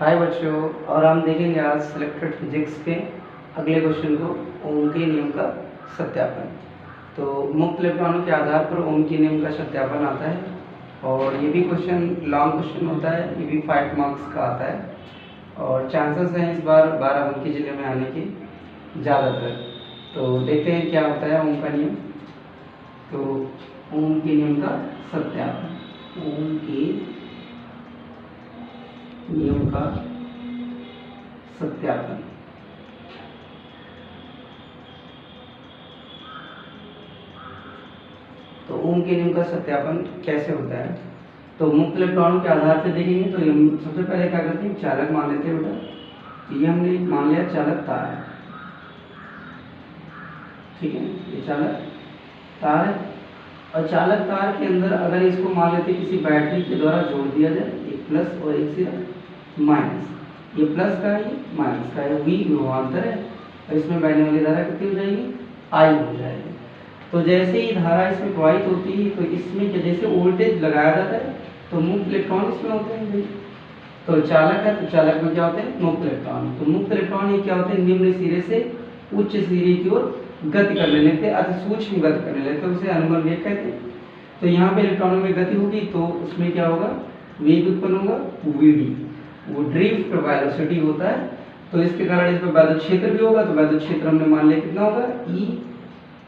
हाय बच्चों, और हम देखेंगे आज सिलेक्टेड फिजिक्स के अगले क्वेश्चन को, ओम के नियम का सत्यापन। तो मुक्त इलेक्ट्रॉनों के आधार पर ओम के नियम का सत्यापन आता है, और ये भी क्वेश्चन लॉन्ग क्वेश्चन होता है, ये भी 5 मार्क्स का आता है, और चांसेस हैं इस बार 12 अंक के जिले में आने के ज़्यादातर। तो देखते हैं क्या होता है ओम का नियम। तो ओम के नियम का सत्यापन, ओम के नियम का सत्यापन। तो ओम के नियम का सत्यापन कैसे होता है? तो मुक्त इलेक्ट्रॉनों के आधार पर देखेंगे तो हम सबसे पहले क्या करते हैं, चालक मान लेते हैं बेटा। तो ये हमने मान लिया चालक तार है, ठीक है, ये चालक तार है। और चालक तार के अंदर अगर इसको मान लेते किसी बैटरी के द्वारा जोड़ दिया जाए, एक प्लस और एक सिरा माइनस, ये प्लस का है, ये माइनस का है, वी विभवांतर है, और इसमें बहने वाली धारा कितनी हो जाएगी, आई हो जाएगी। तो जैसे ही धारा इसमें प्रवाहित होती है तो इसमें क्या, जैसे वोल्टेज लगाया जाता है तो मुक्त इलेक्ट्रॉन इसमें होते हैं भाई। तो चालक है, तो चालक में क्या होते हैं, मुक्त इलेक्ट्रॉन। तो मुक्त इलेक्ट्रॉन ये क्या होते हैं, निम्न सिरे से उच्च सिरे की ओर गति करने लगते हैं, अति सूक्ष्म गति करने लगते हैं, उसे अनुमल वेग कहते हैं। तो यहाँ पे इलेक्ट्रॉनों में गति होगी तो उसमें क्या होगा, वेग उत्पन्न होगा, वीडी, वो ड्रिफ्ट वेलोसिटी होता है। तो इसके कारण इसमें विद्युत क्षेत्र भी होगा। तो विद्युत क्षेत्र हमने मान लिया कितना होगा, ई,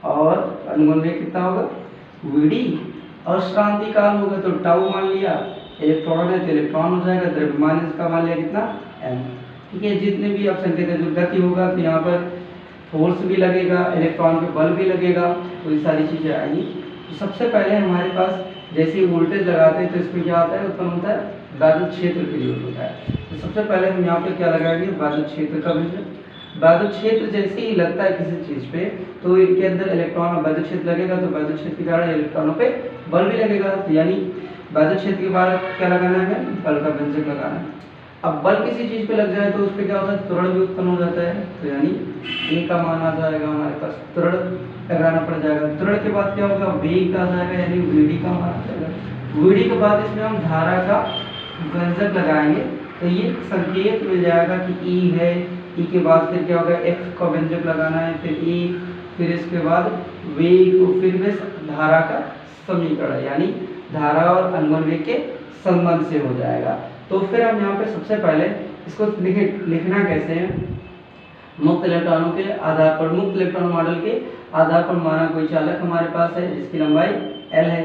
और अनुगमन वेग कितना होगा, वीडी, और श्रांति काल होगा तो टाउ मान लिया। इलेक्ट्रॉन है तो इलेक्ट्रॉन हो जाएगा, द्रव्यमान इसका मान लिया कितना, एम, ठीक है। जितने भी आप संकेत है, जो गति होगा तो यहाँ पर फोर्स भी लगेगा, इलेक्ट्रॉन पे बल भी लगेगा, तो ये सारी चीजें आएंगी। तो सबसे पहले हमारे पास जैसे वोल्टेज लगाते हैं तो इसमें क्या होता है, उत्पन्न होता है विद्युत क्षेत्र क्रिएट होता है। तो सबसे पहले हम यहाँ पे क्या लगाएंगे, विद्युत क्षेत्र का विषय। विद्युत क्षेत्र जैसे ही लगता है किसी चीज पे तो इनके अंदर इलेक्ट्रॉन और विद्युत क्षेत्र लगेगा, तो विद्युत क्षेत्र के कारण इलेक्ट्रॉनों पे बल भी लगेगा। तो यानी विद्युत क्षेत्र के बाद क्या लगाना है, बल का व्यंजक लगाना है। अब बल किसी चीज पे लग जाए तो उस पर क्या होता है, त्वरण भी उत्पन्न हो जाता है। तो यानी ए का मान आ जाएगा हमारे पास, त्वरण लगाना पड़ जाएगा। त्वरण के बाद क्या होगा, वेग आ जाएगा, यानी वीडी का मान आ जाएगा। वीडी के बाद इसमें हम धारा का व्यंजक लगाएंगे तो ये संकेत मिल जाएगा कि ई है। ई के बाद फिर क्या होगा, एफ का व्यंजक लगाना है, फिर ई, फिर इसके बाद वेग, फिर में धारा का समीकरण, यानी धारा और अनुगमन वेग के संबंध से हो जाएगा। तो फिर हम यहाँ पे सबसे पहले इसको लिखना कैसे है, मुक्त इलेक्ट्रॉनों के आधार पर, मुक्त इलेक्ट्रॉन मॉडल के आधार पर माना कोई चालक हमारे पास है जिसकी लंबाई एल है,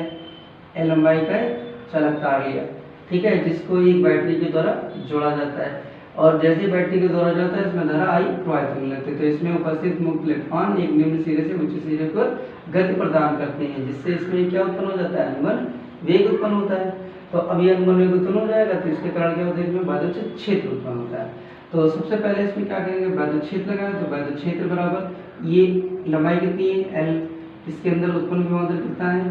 एल लंबाई का चालक तार लिया, ठीक है, जिसको एक बैटरी के द्वारा जोड़ा जाता है। और जैसे बैटरी के द्वारा जाता है इसमें धारा आई प्रवाहित होने लगती है। तो इसमें उपस्थित मुक्त इलेक्ट्रॉन एक निम्न सिरे से उच्च सिरे पर गति प्रदान करते हैं, जिससे इसमें क्या उत्पन्न हो जाता है, अनुगमन वेग उत्पन्न होता है। तो अब ये अनुगमन वेग उत्पन्न हो जाएगा तो इसके कारण क्या होता है, इसमें विद्युत क्षेत्र उत्पन्न होता है। तो सबसे पहले इसमें क्या करेंगे, विद्युत क्षेत्र लगाए। तो विद्युत क्षेत्र बराबर ये लंबाई कितनी है, एल, इसके अंदर उत्पन्न विभवांतर कितना है,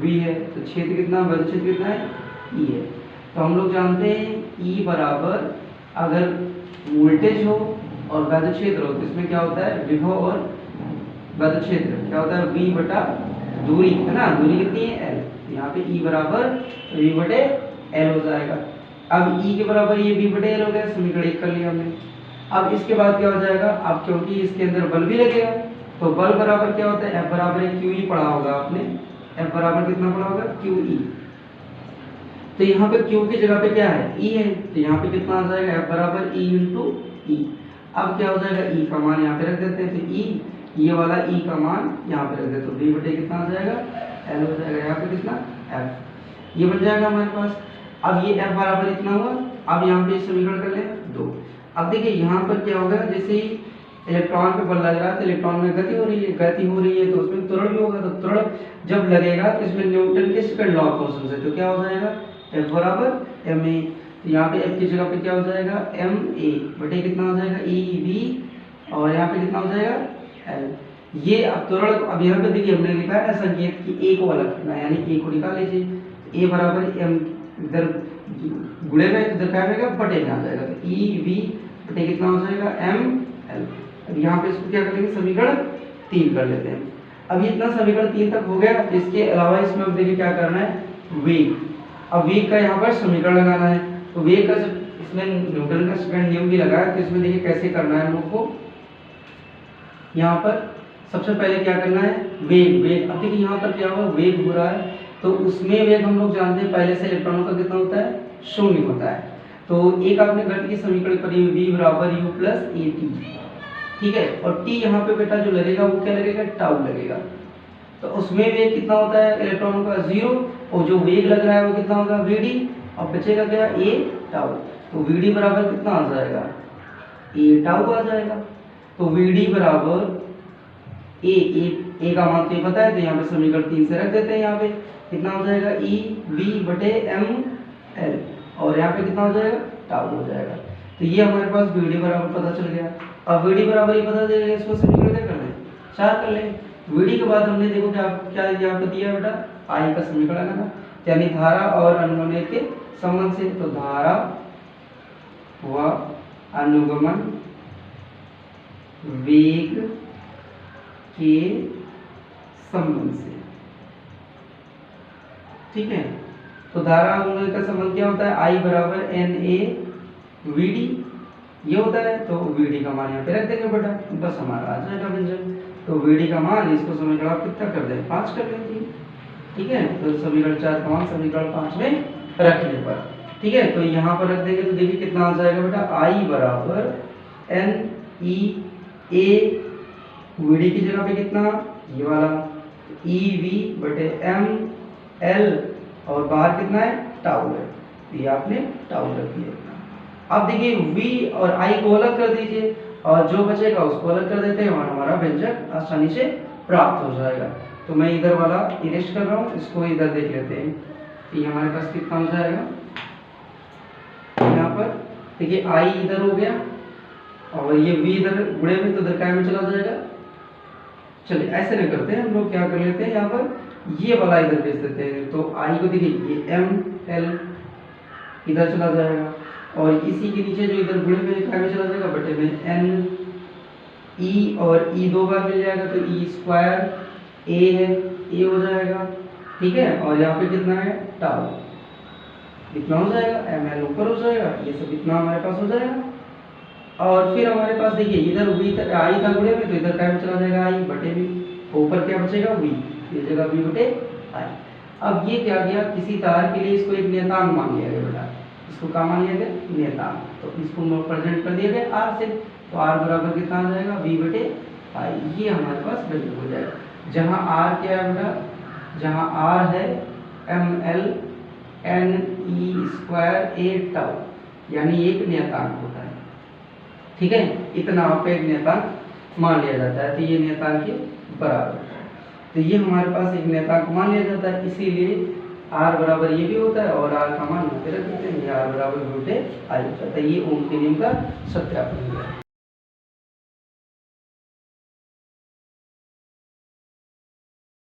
वी है, तो क्षेत्र कितना, विद्युत क्षेत्र कितना है, ई है। तो हम लोग जानते हैं ई बराबर, अगर वोल्टेज हो और विद्युत क्षेत्र हो तो इसमें क्या होता है, विभव और विद्युत क्षेत्र क्या होता है, वी बटा दूरी, है ना, दूरी कितनी है, एल। यहाँ पे ई बराबर वी बटे एल हो जाएगा। अब ई के बराबर ये वी बटे एल हो गया, समीकरण 1 कर लिया हमने। अब इसके बाद क्या हो जाएगा, अब क्योंकि इसके अंदर बल भी लगेगा तो बल बराबर क्या होता है, एफ बराबर क्यू ई पढ़ा होगा आपने, एफ बराबर कितना पढ़ा होगा, क्यू ई। तो यहाँ पे Q की जगह पे क्या है, E है, तो यहाँ पे कितना आ जाएगा, F बराबर E इंटू ई। अब क्या हो जाएगा, E का मान यहाँ पे रख देते हैं, तो E, ये वाला E का मान यहाँ पे रख देते हैं, तो V बटे कितना आ जाएगा, L हो जाएगा, यहाँ पे कितना, F, ये बन जाएगा हमारे पास। अब ये F बराबर इतना हुआ। अब यहाँ पे समीकरण कर ले 2। अब देखिए यहाँ पर क्या होगा, जैसे ही इलेक्ट्रॉन पे बल लग रहा है तो इलेक्ट्रॉन में गति हो रही है, गति हो रही है तो उसमें त्वरण भी होगा। तो त्वरण जब लगेगा तो इसमें न्यूटन के सेकंड लॉ ऑफ मोशन से तो क्या हो जाएगा, F बराबर एम ए। तो यहाँ पे F की जगह पे क्या हो जाएगा, एम ए बटे कितना हो जाएगा, ई वी, और यहाँ पे कितना हो जाएगा, एल। ये अब त्वरण, अब यहाँ पे देखिए हमने लिखा है संकेत कि ए को अलग करना है, यानी ए को निकाल लीजिए। ए बराबर एम, इधर गुणे में इधर क्या आएगा, बटे में आ जाएगा, तो ई वी बटे कितना हो जाएगा, एम एल। अब यहाँ पे इसको क्या करेंगे, समीकरण 3 कर लेते हैं। अब इतना समीकरण 3 तक हो गया। इसके अलावा इसमें अब देखिए क्या करना है, वेग। अब वेग का यहाँ पर समीकरण लगाना है। तो वेग का इसमें न्यूटन का सेकंड नियम भी लगा है, तो इसमें देखिए कैसे करना है हम लोग को। यहाँ पर सबसे पहले क्या करना है, वेग। अब देखिए यहाँ पर क्या हुआ, वेग हो रहा है, तो उसमें वेग हम लोग जानते हैं पहले से इलेक्ट्रॉनों का कितना होता है, 0 होता है। तो एक आपने गणित की समीकरण पढ़ी v बराबर u प्लस ए टी, ठीक है। और t यहाँ पे बेटा जो लगेगा वो क्या लगेगा, टाउ लगेगा। तो उसमें वेग कितना होता है इलेक्ट्रॉनों का, 0, और जो वेग लग रहा है वो कितना होगा, vd, और बचेगा क्या, a टाउ। तो vd बराबर कितना आ जाएगा, a टाउ आ जाएगा। तो vd बराबर ए का मान तो ये पता है, तो यहाँ पे समीकरण 3 से रख देते हैं। यहाँ पे कितना हो जाएगा, ई वी बटे एम एल, और यहाँ पे कितना हो जाएगा, टाउ हो जाएगा। तो ये हमारे पास वीडी बराबर पता चल गया। अब वीडी बराबर ये पता चल गया, इसको समीकरण क्या कर लें, 4 कर लें। वीडी के बाद हमने देखो क्या क्या यहाँ पे दिया बेटा, आई का समीकरण लगा, यानी धारा और अनुगमन के संबंध से। तो धारा व अनुगमन वेग के संबंध से, ठीक है। तो धारा अनुगमन का संबंध क्या होता है, आई बराबर एन ए वी डी, ये होता है। तो वी डी का मान यहाँ पे रख देंगे बेटा, बस हमारा आ जाएगा व्यंजन। तो वी डी का मान, इसको समीकरण आप कितना कर दें, 5 कर लेंगे, ठीक है। तो समीकरण 4 का मान समीकरण 5 में रखने पर, ठीक है। तो यहाँ पर रख देंगे तो देखिए कितना आ जाएगा बेटा, आई बराबर एन ई ए, वीडी की जगह पे कितना, ये वाला ई वी बटे एम एल, और बाहर कितना है, टाउ है, ये आपने टाउ रख दिया। अब देखिए वी और आई को अलग कर दीजिए, और जो बचेगा उसको अलग कर देते हैं, और हमारा व्यंजक आसानी से प्राप्त हो जाएगा। तो मैं इधर वाला इरेज कर रहा हूँ, इसको इधर देख लेते हैं। ये हमारे पास कितना हो जाएगा, यहाँ पर देखिए आई इधर हो गया, और ये v इधर गुणे में, तो इधर काय में चला जाएगा। चलिए ऐसे नहीं करते हैं हम लोग, क्या कर लेते हैं, यहाँ पर ये वाला इधर भेज देते हैं। तो i को देखिए ये m l इधर चला जाएगा, और इसी के नीचे जो इधर गुणे में काय में चला जाएगा, बटे में n e, और e 2 बार मिल जाएगा, तो e स्क्वायर a है, a हो जाएगा, ठीक है। और यहाँ पे कितना है, टाउ, इतना हो जाएगा, ml ऊपर हो जाएगा, ये सब इतना हमारे पास हो जाएगा। और फिर हमारे पास देखिए इधर v तक आई था गुणे में, तो इधर काय में चला जाएगा आई बटे v, ऊपर क्या बचेगा v, ये जगह v बटे आई। अब ये क्या किया, किसी तार के लिए इसको एक नियतांक मान लिया गया बेटा, इसको क्या मान लिया गया, नियतांक। तो इसको प्रेजेंट कर दिया गया r से, तो r बराबर कितना आ जाएगा, v बटे आई, ये हमारे पास वैल्यू हो जाएगा। जहाँ r क्या है बेटा, जहाँ r है ml n e square a tau, यानी एक नियतांक होता है, ठीक है। इतना आपका एक नियतांक मान लिया जाता है, तो ये नियतांक के बराबर है। तो ये हमारे पास एक नियतांक मान लिया जाता है, इसीलिए r बराबर ये भी होता है, और r का मान यहाँ पे रख देते हैं, r बराबर बटे आई होता है। ये ओम के नियम का सत्यापन है।